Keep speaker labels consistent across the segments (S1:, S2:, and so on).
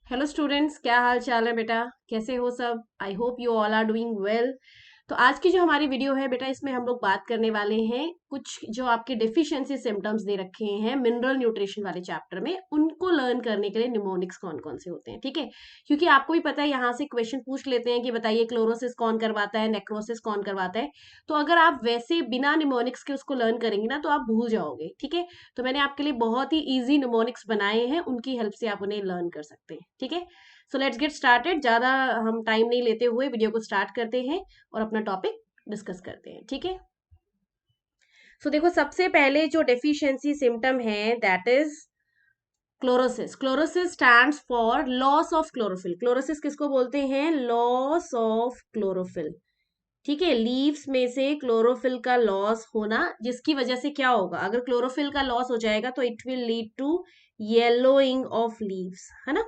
S1: Hello students, क्या हाल चाल है बेटा? कैसे हो सब? I hope you all are doing well. तो आज की जो हमारी वीडियो है बेटा, इसमें हम लोग बात करने वाले हैं कुछ जो आपके डेफिशिएंसी सिम्टम्स दे रखे हैं मिनरल न्यूट्रिशन वाले चैप्टर में, उनको लर्न करने के लिए निमोनिक्स कौन कौन से होते हैं। ठीक है, क्योंकि आपको भी पता है यहाँ से क्वेश्चन पूछ लेते हैं कि बताइए क्लोरोसिस कौन करवाता है, नेक्रोसिस कौन करवाता है। तो अगर आप वैसे बिना निमोनिक्स के उसको लर्न करेंगे ना तो आप भूल जाओगे। ठीक है, तो मैंने आपके लिए बहुत ही ईजी निमोनिक्स बनाए हैं, उनकी हेल्प से आप उन्हें लर्न कर सकते हैं। ठीक है, सो लेट्स गेट स्टार्टेड। ज्यादा हम टाइम नहीं लेते हुए वीडियो को स्टार्ट करते हैं और अपना टॉपिक डिस्कस करते हैं। ठीक है, सो देखो, सबसे पहले जो डेफिशिएंसी सिम्टम है that is chlorosis. Chlorosis stands for loss of chlorophyll. Chlorosis किसको बोलते हैं? Loss of chlorophyll. ठीक है, लीव्स में से क्लोरोफिल का लॉस होना, जिसकी वजह से क्या होगा, अगर क्लोरोफिल का लॉस हो जाएगा तो it will lead to yellowing of leaves, है ना।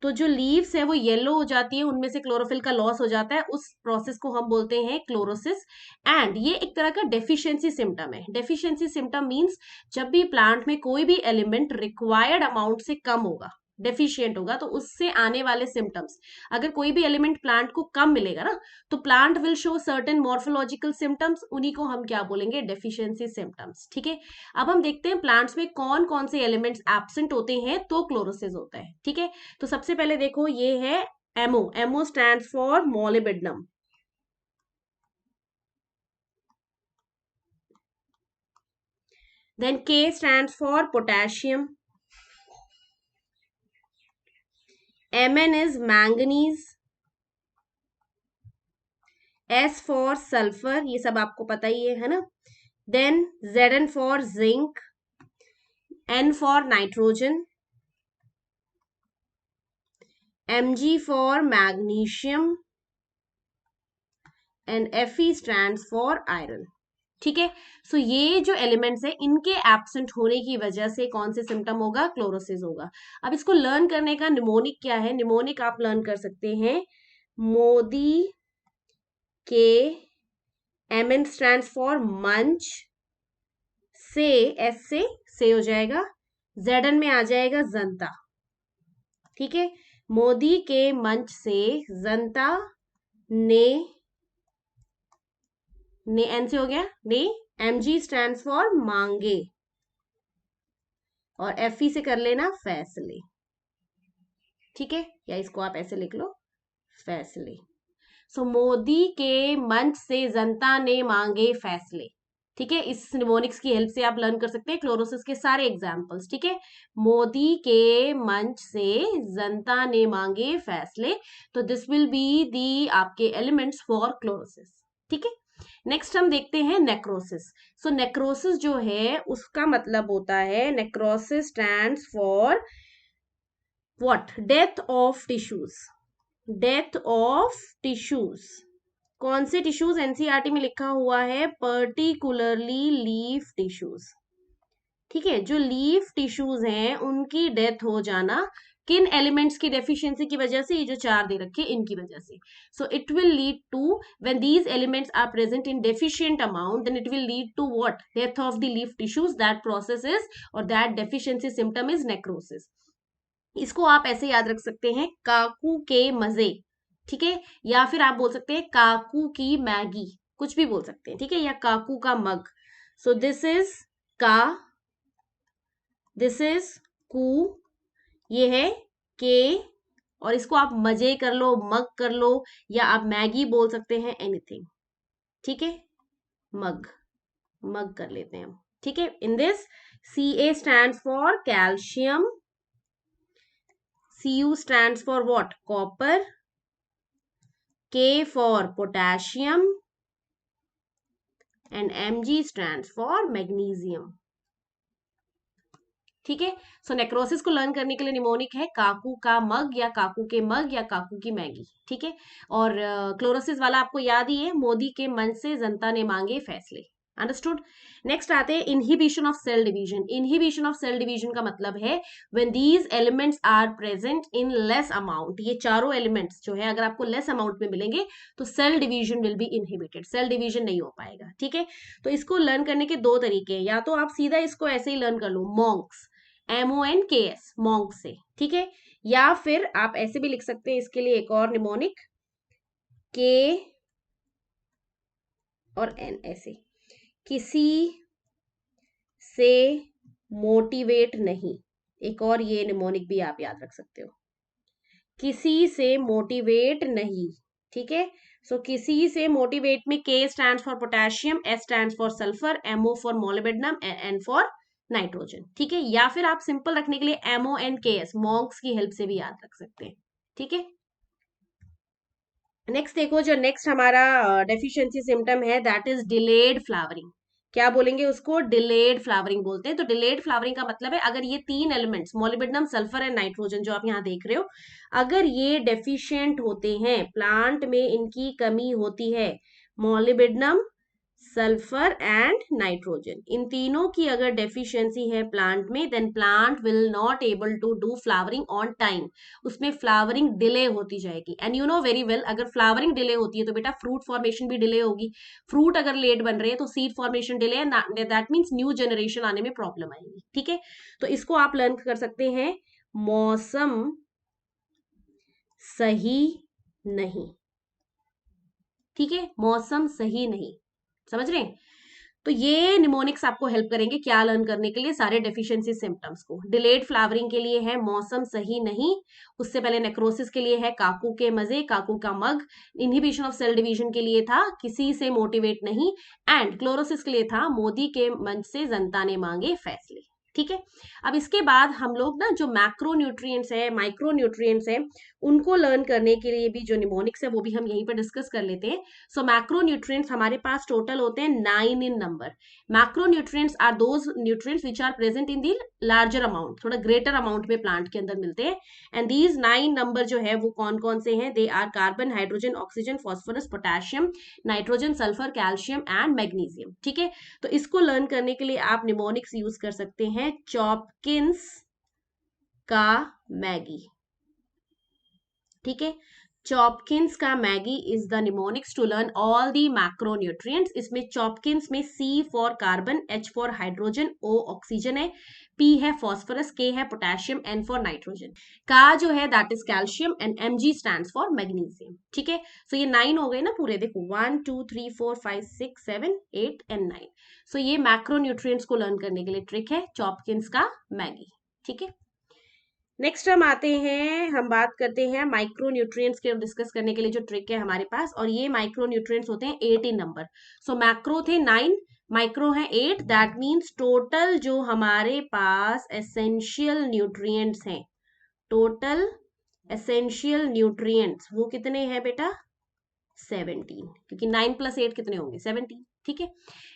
S1: तो जो लीव्स है वो येलो हो जाती है, उनमें से क्लोरोफिल का लॉस हो जाता है, उस प्रोसेस को हम बोलते हैं क्लोरोसिस। एंड ये एक तरह का डेफिशिएंसी सिम्टम है। डेफिशिएंसी सिम्टम मींस जब भी प्लांट में कोई भी एलिमेंट रिक्वायर्ड अमाउंट से कम होगा, डेफिशिएंट होगा, तो उससे आने वाले सिम्टम्स, अगर कोई भी एलिमेंट प्लांट को कम मिलेगा ना, तो plant will show certain morphological symptoms, उन्हीं को हम क्या बोलेंगे? Deficiency symptoms. ठीक है, अब हम देखते हैं प्लांट्स में कौन कौन से एलिमेंट्स एब्सेंट होते हैं तो क्लोरोसिस होता है। ठीक है, तो सबसे पहले देखो, ये है MO. MO stand for molybdenum. Then K stand for potassium. MN is manganese. S for sulphur, ये सब आपको पता ही है ना। Then Z for zinc. N for nitrogen. MG for magnesium and FE stand for iron. ठीक है, सो ये जो एलिमेंट्स है, इनके एब्सेंट होने की वजह से कौन से सिम्टम होगा? क्लोरोसिस होगा। अब इसको लर्न करने का निमोनिक क्या है? निमोनिक आप लर्न कर सकते हैं मोदी के। एम एन स्टैंड फॉर मंच। से, एस से हो जाएगा, जेड एन में आ जाएगा जनता। ठीक है, मोदी के मंच से जनता ने, एन से हो गया ने। एमजी स्टैंड फॉर मांगे, और एफ से कर लेना फैसले। ठीक है, या इसको आप ऐसे लिख लो, फैसले। सो मोदी के मंच से जनता ने मांगे फैसले। ठीक है, इस निमोनिक्स की हेल्प से आप लर्न कर सकते हैं क्लोरोसिस के सारे एग्जाम्पल्स। ठीक है, मोदी के मंच से जनता ने मांगे फैसले, तो दिस विल बी दी आपके एलिमेंट्स फॉर क्लोरोसिस। ठीक है, नेक्स्ट हम देखते हैं नेक्रोसिस। सो नेक्रोसिस जो है उसका मतलब होता है, necrosis stands for what? Death of tissues. Death of tissues. कौन से टिश्यूज? एनसीईआरटी में लिखा हुआ है पर्टिकुलरली लीफ टिश्यूज। ठीक है, जो लीफ टिश्यूज हैं उनकी डेथ हो जाना, किन एलिमेंट्स की डेफिशिएंसी की वजह से? ये जो चार दे रखे इनकी वजह से। So it will lead to, when these elements are present in deficient amount, then it will lead to what? Death of the leaf tissues. That process is, और that deficiency symptom is necrosis. इसको आप ऐसे याद रख सकते हैं, काकू के मजे। ठीक है, या फिर आप बोल सकते हैं काकू की मैगी, कुछ भी बोल सकते हैं। ठीक है, या काकू का मग। सो दिस इज का, दिस इज कू, ये है के, और इसको आप मजे कर लो, मग कर लो, या आप मैगी बोल सकते हैं, एनीथिंग। ठीक है, मग, मग कर लेते हैं हम। ठीक है, in this C A stand for calcium. Cu stands for what? Copper. K for potassium, and Mg stands for magnesium. ठीक है, सो नेक्रोसिस को लर्न करने के लिए निमोनिक है काकू का मग, या काकू के मग, या काकू की मैगी। ठीक है, और क्लोरोसिस वाला आपको याद ही है, मोदी के मन से जनता ने मांगे फैसले। अंडरस्टूड। नेक्स्ट आते हैं inhibition of cell division. Inhibition of cell division का मतलब है when these elements are present in less amount. ये चारों एलिमेंट्स जो है अगर आपको लेस अमाउंट में मिलेंगे तो cell division will be inhibited, cell division नहीं हो पाएगा। ठीक है, तो इसको लर्न करने के दो तरीके हैं, या तो आप सीधा इसको ऐसे ही लर्न कर लो, मॉन्क्स, MONKS, मॉन्क से। ठीक है, या फिर आप ऐसे भी लिख सकते हैं इसके लिए एक और निमोनिक, के और एन, ऐसे। किसी से मोटिवेट नहीं, एक और ये निमोनिक भी आप याद रख सकते हो, किसी से मोटिवेट नहीं। ठीक है, सो किसी से मोटिवेट में K stands for potassium, S stands for sulphur, Mo for molybdenum, N for nitrogen. ठीक है, या फिर आप सिंपल रखने के लिए Mo N K S, monks की हेल्प से भी याद रख सकते हैं। ठीक है, नेक्स्ट देखो, जो नेक्स्ट हमारा डेफिशिएंसी सिम्टम है दैट इज डिलेड फ्लावरिंग। क्या बोलेंगे उसको? डिलेड फ्लावरिंग बोलते हैं। तो डिलेड फ्लावरिंग का मतलब है अगर ये तीन elements molybdenum, sulphur and nitrogen जो आप यहाँ देख रहे हो, अगर ये डेफिशिएंट होते हैं, प्लांट में इनकी कमी होती है, मोलिब्डेनम, सल्फर एंड नाइट्रोजन, इन तीनों की अगर डेफिशिएंसी है प्लांट में, then plant will not able to do flowering on time, उसमें फ्लावरिंग डिले होती जाएगी। And you know very well, अगर फ्लावरिंग डिले होती है तो बेटा फ्रूट फॉर्मेशन भी डिले होगी। फ्रूट अगर लेट बन रहे हैं तो seed formation delay, that means new generation आने में प्रॉब्लम आएगी। ठीक है, तो इसको आप लर्न कर सकते हैं, मौसम सही नहीं। ठीक है, मौसम सही नहीं, समझ रहे हैं? तो ये निमोनिक्स आपको हेल्प करेंगे क्या लर्न करने के लिए? सारे डेफिशिएंसी सिम्टम्स को। डिलेड फ्लावरिंग के लिए है मौसम सही नहीं, उससे पहले नेक्रोसिस के लिए है काकू के मजे, काकू का मग, इनहिबिशन ऑफ सेल डिवीजन के लिए था किसी से मोटिवेट नहीं, एंड क्लोरोसिस के लिए था मोदी के मंच से जनता ने मांगे फैसले। ठीक है, अब इसके बाद हम लोग ना जो मैक्रो न्यूट्रिएंट्स है, माइक्रो न्यूट्रिएंट्स है, उनको लर्न करने के लिए भी जो निमोनिक्स है वो भी हम यहीं पर डिस्कस कर लेते हैं। सो मैक्रो न्यूट्रिएंट्स हमारे पास टोटल होते हैं 9 in number. Macro nutrients are those nutrients which are present in the larger amount, थोड़ा ग्रेटर अमाउंट में प्लांट के अंदर मिलते हैं। एंड दीज 9 नंबर जो है वो कौन कौन से हैं? They are carbon, hydrogen, oxygen, phosphorus, potassium, nitrogen, sulphur, calcium and magnesium. ठीक है, तो इसको लर्न करने के लिए आप निमोनिक्स यूज कर सकते हैं, चॉपकिंस का मैगी। ठीक है, C Hopkins Ca Maggi is the mnemonics to learn all the macronutrients. इसमें चॉपकिंस में C for carbon, H for hydrogen, O oxygen है, P है फॉस्फोरस, K है potassium, N for nitrogen, Ca जो है that is calcium, and Mg stands for magnesium. ठीक है, सो ये 9 हो गए ना पूरे, देखो 1 2 3 4 5 6 7 8 एंड 9। सो ये मैक्रोन्यूट्रिएंट्स को लर्न करने के लिए ट्रिक है चॉपकिंस का मैगी। ठीक है, नेक्स्ट हम आते हैं, हम बात करते हैं माइक्रो न्यूट्रिएंट्स के डिस्कस करने के लिए जो ट्रिक है हमारे पास, और ये माइक्रो न्यूट्रिएंट्स होते हैं 8 इन नंबर। सो मैक्रो थे 9, माइक्रो है 8, दैट मीन्स टोटल जो हमारे पास एसेंशियल न्यूट्रिएंट्स हैं, टोटल एसेंशियल न्यूट्रिएंट्स वो कितने हैं बेटा? 17, क्योंकि 9 + 8 कितने होंगे? 17। ठीक है,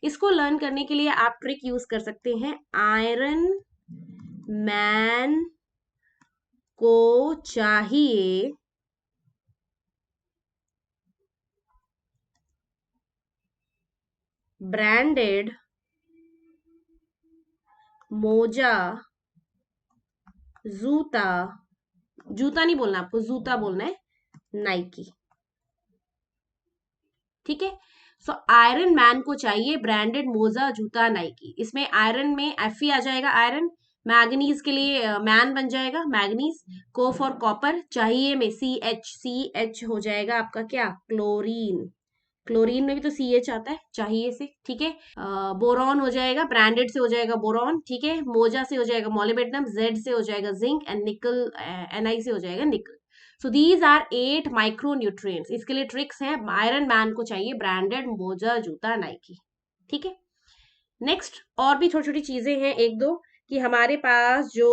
S1: इसको लर्न करने के लिए आप ट्रिक यूज कर सकते हैं, आयरन मैन को चाहिए ब्रांडेड मोजा, जूता, जूता नहीं बोलना आपको, जूता बोलना है, नाइकी। ठीक है, सो आयरन मैन को चाहिए ब्रांडेड मोजा, जूता, नाइकी। इसमें आयरन में Fe आ जाएगा, आयरन, मैग्नीज के लिए मैन बन जाएगा, मैग्नीज, को फॉर कॉपर, चाहिए में CH हो जाएगा आपका क्या? क्लोरीन, क्लोरीन में भी तो CH आता है चाहिए से। ठीक है, बोरॉन हो जाएगा, ब्रांडेड से हो जाएगा बोरॉन। ठीक है, मोजा से हो जाएगा मोलिब्डेनम, जेड से हो जाएगा जिंक, एंड निकल, Ni से हो जाएगा निकल। So these are 8 micronutrients. इसके लिए ट्रिक्स हैं, आयरन मैन को चाहिए ब्रांडेड मोजा, जूता, नाइकी। ठीक है, नेक्स्ट और भी छोटी छोटी चीजें हैं एक दो, कि हमारे पास जो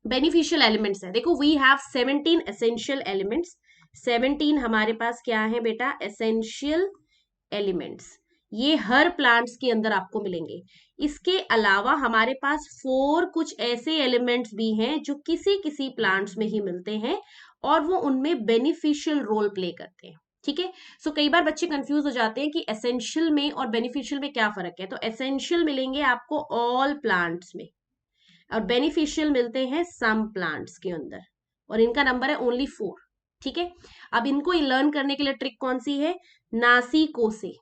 S1: बेनिफिशियल एलिमेंट्स है, देखो वी हैव 17 एसेंशियल एलिमेंट्स। 17 हमारे पास क्या है बेटा? Essential elements. ये हर प्लांट्स के अंदर आपको मिलेंगे। इसके अलावा हमारे पास 4 कुछ ऐसे एलिमेंट्स भी हैं जो किसी किसी प्लांट्स में ही मिलते हैं, और वो उनमें बेनिफिशियल रोल प्ले करते हैं। ठीक है, सो कई बार बच्चे कंफ्यूज हो जाते हैं कि एसेंशियल में और बेनिफिशियल में क्या फर्क है। तो एसेंशियल मिलेंगे आपको ऑल प्लांट्स में, और बेनिफिशियल मिलते हैं सम प्लांट्स के अंदर, और इनका नंबर है ओनली 4। ठीक है, अब इनको लर्न करने के लिए ट्रिक कौन सी है? नासिको से,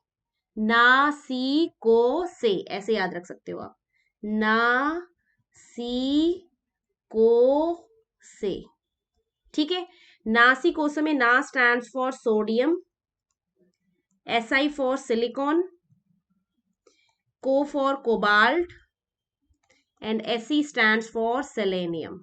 S1: नासिको से ऐसे याद रख सकते हो आप, नासिको से। ठीक है। नासी कोशम में ना stands for sodium, SI for silicon, Co for cobalt, and Se stands for selenium.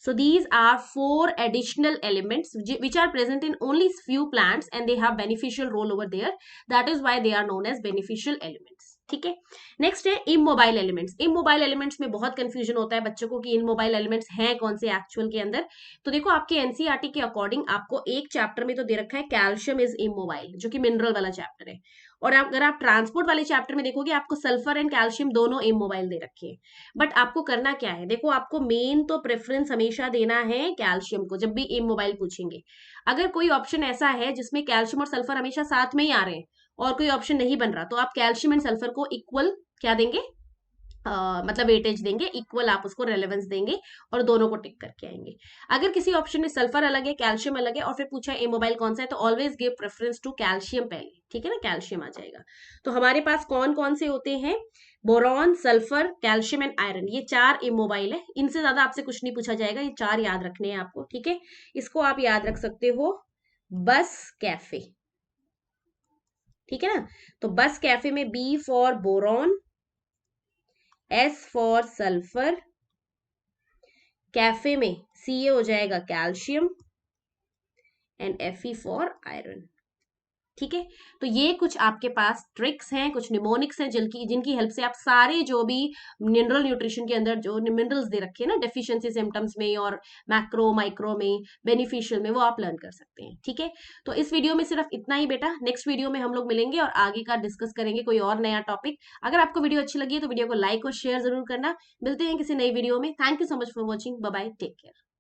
S1: So these are four additional elements which are present in only few plants and they have beneficial role over there. That is why they are known as beneficial elements. ठीक है। Next है immobile elements. Immobile elements में बहुत confusion होता है बच्चों को कि इमोबाइल एलिमेंट्स हैं कौन से एक्चुअल के अंदर। तो देखो आपके एनसीईआरटी के अकॉर्डिंग आपको एक चैप्टर में तो दे रखा है कैल्शियम इज इमोबाइल, जो कि मिनरल वाला चैप्टर है। और अगर आप ट्रांसपोर्ट वाले चैप्टर में देखोगे आपको सल्फर एंड कैल्शियम दोनों इमोबाइल दे रखे हैं। बट आपको करना क्या है, देखो आपको मेन तो प्रेफरेंस हमेशा देना है कैल्शियम को जब भी इमोबाइल पूछेंगे। अगर कोई ऑप्शन ऐसा है जिसमें कैल्शियम और सल्फर हमेशा साथ में ही आ रहे हैं और कोई ऑप्शन नहीं बन रहा, तो आप कैल्शियम एंड सल्फर को इक्वल क्या देंगे, मतलब वेटेज देंगे, इक्वल आप उसको रेलेवेंस देंगे और दोनों को टिक करके आएंगे। अगर किसी ऑप्शन में सल्फर अलग है, कैल्शियम अलग है और फिर पूछा इमोबाइल कौन सा है, तो always give preference to calcium पहले, ठीक है ना, कैल्शियम आ जाएगा। तो हमारे पास कौन कौन से होते हैं, boron, sulphur, calcium and iron, ये चार इमोबाइल है। इनसे ज्यादा आपसे कुछ नहीं पूछा जाएगा, ये चार याद रखने हैं आपको, ठीक है। इसको आप याद रख सकते हो बस कैफे, ठीक है ना। तो बस कैफे में B for boron, S for sulphur, cafe में सी हो जाएगा calcium and Fe for iron, ठीक है। तो ये कुछ आपके पास ट्रिक्स हैं, कुछ निमोनिक्स हैं जिनकी हेल्प से आप सारे जो भी मिनरल न्यूट्रिशन के अंदर जो मिनरल्स दे रखे हैं ना डेफिशिएंसी सिम्टम्स में और मैक्रो माइक्रो में बेनिफिशियल में, वो आप लर्न कर सकते हैं, ठीक है। तो इस वीडियो में सिर्फ इतना ही बेटा, नेक्स्ट वीडियो में हम लोग मिलेंगे और आगे का डिस्कस करेंगे कोई और नया टॉपिक। अगर आपको वीडियो अच्छी लगी है तो वीडियो को लाइक और शेयर जरूर करना। मिलते हैं किसी नई वीडियो में। Thank you so much for watching. Bye bye, take care.